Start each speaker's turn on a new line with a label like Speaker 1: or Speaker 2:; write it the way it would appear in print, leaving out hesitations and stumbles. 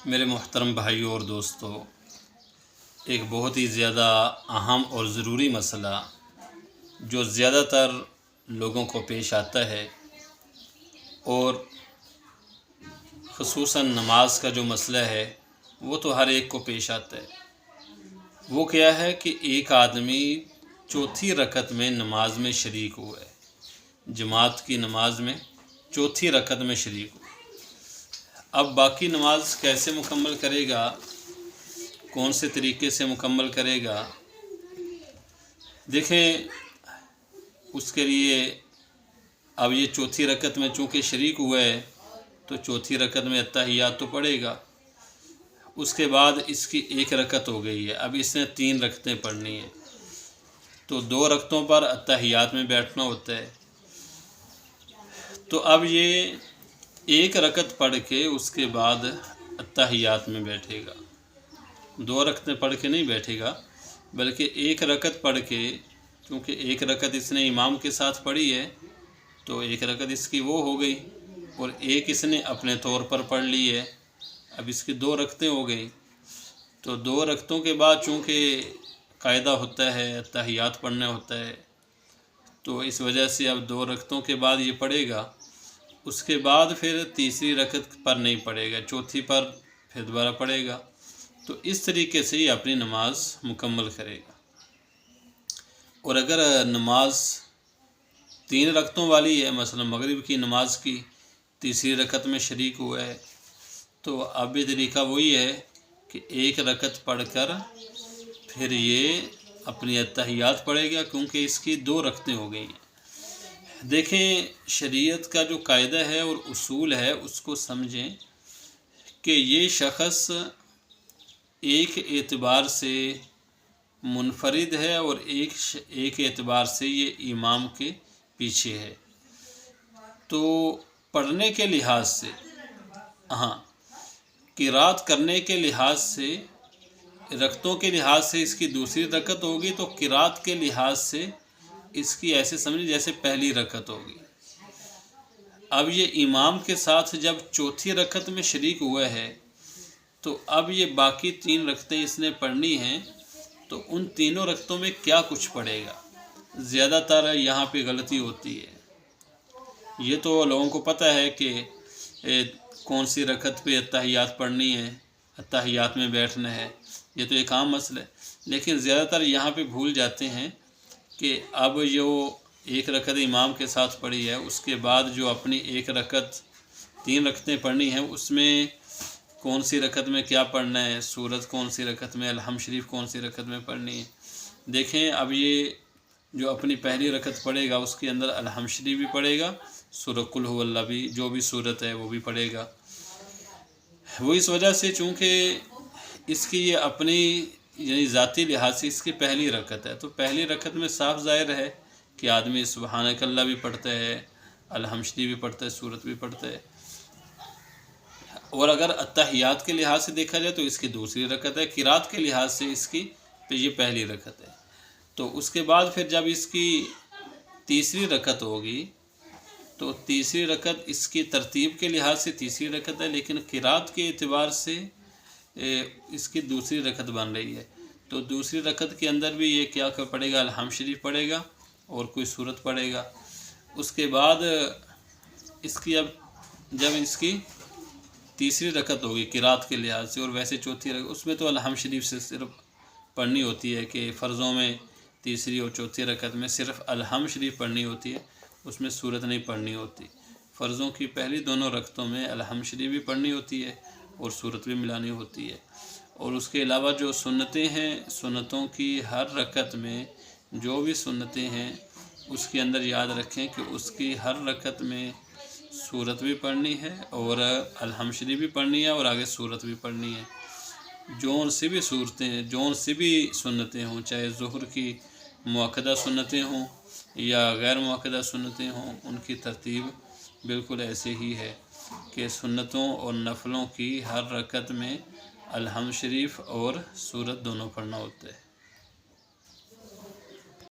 Speaker 1: میرے محترم بھائیوں اور دوستوں، ایک بہت ہی زیادہ اہم اور ضروری مسئلہ جو زیادہ تر لوگوں کو پیش آتا ہے، اور خصوصاً نماز کا جو مسئلہ ہے وہ تو ہر ایک کو پیش آتا ہے۔ وہ کیا ہے کہ ایک آدمی چوتھی رکعت میں نماز میں شریک ہوا ہے، جماعت کی نماز میں چوتھی رکعت میں شریک ہوا۔ اب باقی نماز کیسے مکمل کرے گا، کون سے طریقے سے مکمل کرے گا؟ دیکھیں، اس کے لیے اب یہ چوتھی رکعت میں چونکہ شریک ہوا ہے تو چوتھی رکعت میں اتحیات تو پڑھے گا۔ اس کے بعد اس کی ایک رکعت ہو گئی ہے، اب اس نے 3 رکعتیں پڑھنی ہیں، تو 2 رکعتوں پر اتحیات میں بیٹھنا ہوتا ہے۔ تو اب یہ ایک رکعت پڑھ کے اس کے بعد اتحیات میں بیٹھے گا، 2 رکعتیں پڑھ کے نہیں بیٹھے گا، بلکہ ایک رکعت پڑھ کے، کیونکہ ایک رکعت اس نے امام کے ساتھ پڑھی ہے تو ایک رکعت اس کی وہ ہو گئی، اور ایک اس نے اپنے طور پر پڑھ لی ہے، اب اس کی 2 رکعتیں ہو گئی۔ تو 2 رکعتوں کے بعد چونکہ قاعدہ ہوتا ہے اتحیات پڑھنا ہوتا ہے، تو اس وجہ سے اب 2 رکعتوں کے بعد یہ پڑھے گا۔ اس کے بعد پھر تیسری رکعت پر نہیں پڑھے گا، چوتھی پر پھر دوبارہ پڑھے گا۔ تو اس طریقے سے یہ اپنی نماز مکمل کرے گا۔ اور اگر نماز 3 رکعتوں والی ہے، مثلا مغرب کی نماز کی تیسری رکعت میں شریک ہوا ہے، تو اب بھی طریقہ وہی ہے کہ ایک رکعت پڑھ کر پھر یہ اپنی اتحیات پڑھے گا، کیونکہ اس کی 2 رکعتیں ہو گئی ہیں۔ دیکھیں، شریعت کا جو قاعدہ ہے اور اصول ہے اس کو سمجھیں کہ یہ شخص ایک اعتبار سے منفرد ہے اور ایک اعتبار سے یہ امام کے پیچھے ہے۔ تو پڑھنے کے لحاظ سے، قرات کرنے کے لحاظ سے، رکعتوں کے لحاظ سے اس کی دوسری رکعت ہوگی، تو قرات کے لحاظ سے اس کی ایسے سمجھ جیسے پہلی رکعت ہوگی۔ اب یہ امام کے ساتھ جب چوتھی رکعت میں شریک ہوا ہے تو اب یہ باقی 3 رکعتیں اس نے پڑھنی ہیں، تو ان تینوں رکعتوں میں کیا کچھ پڑھے گا؟ زیادہ تر یہاں پہ غلطی ہوتی ہے۔ یہ تو لوگوں کو پتہ ہے کہ کون سی رکعت پہ اتحیات پڑھنی ہے، اتحیات میں بیٹھنا ہے، یہ تو ایک عام مسئلہ ہے، لیکن زیادہ تر یہاں پہ بھول جاتے ہیں کہ اب جو ایک رکعت امام کے ساتھ پڑھی ہے، اس کے بعد جو اپنی ایک رکعت 3 رکعتیں پڑھنی ہیں، اس میں کون سی رکعت میں کیا پڑھنا ہے، سورت کون سی رکعت میں، الحمد شریف کون سی رکعت میں پڑھنی ہے۔ دیکھیں، اب یہ جو اپنی پہلی رکعت پڑھے گا اس کے اندر الحمد شریف بھی پڑھے گا، سورۃ قل هو اللہ بھی، جو بھی سورت ہے وہ بھی پڑھے گا۔ وہ اس وجہ سے چونکہ اس کی یہ اپنی یعنی ذاتی لحاظ سے اس کی پہلی رکعت ہے، تو پہلی رکعت میں صاف ظاہر ہے کہ آدمی سبحانک اللہ بھی پڑھتا ہے، الحمد شریف بھی پڑھتا ہے، سورت بھی پڑھتا ہے۔ اور اگر اتحیات کے لحاظ سے دیکھا جائے تو اس کی دوسری رکعت ہے، قرات کے لحاظ سے اس کی یہ پہلی رکعت ہے۔ تو اس کے بعد پھر جب اس کی تیسری رکعت ہوگی تو تیسری رکعت اس کی ترتیب کے لحاظ سے تیسری رکعت ہے، لیکن قرات کے اعتبار سے اس کی دوسری رکعت بن رہی ہے۔ تو دوسری رکعت کے اندر بھی یہ کیا پڑھے گا، الحمد شریف پڑھے گا اور کوئی سورت پڑھے گا۔ اس کے بعد اس کی جب اس کی تیسری رکعت ہوگی قرات کے لحاظ سے، اور ویسے چوتھی رکعت اس میں تو الحمد شریف سے صرف پڑھنی ہوتی ہے کہ فرضوں میں تیسری اور چوتھی رکعت میں صرف الحمد شریف پڑھنی ہوتی ہے، اس میں سورت نہیں پڑھنی ہوتی۔ فرضوں کی پہلی دونوں رکعتوں میں الحمد شریف بھی پڑھنی ہوتی ہے اور سورت بھی ملانی ہوتی ہے۔ اور اس کے علاوہ جو سنتیں ہیں، سنتوں کی ہر رکعت میں جو بھی سنتیں ہیں اس کے اندر یاد رکھیں کہ اس کی ہر رکعت میں سورت بھی پڑھنی ہے اور الحمد شریف بھی پڑھنی ہے اور آگے سورت بھی پڑھنی ہے۔ جون سی بھی صورتیں، جون سی بھی سنتیں ہوں، چاہے ظہر کی مؤکدہ سنتیں ہوں یا غیر مؤکدہ سنتیں ہوں، ان کی ترتیب بالکل ایسے ہی ہے کہ سنتوں اور نفلوں کی ہر رکعت میں الحمد شریف اور سورت دونوں پڑھنا ہوتا ہے۔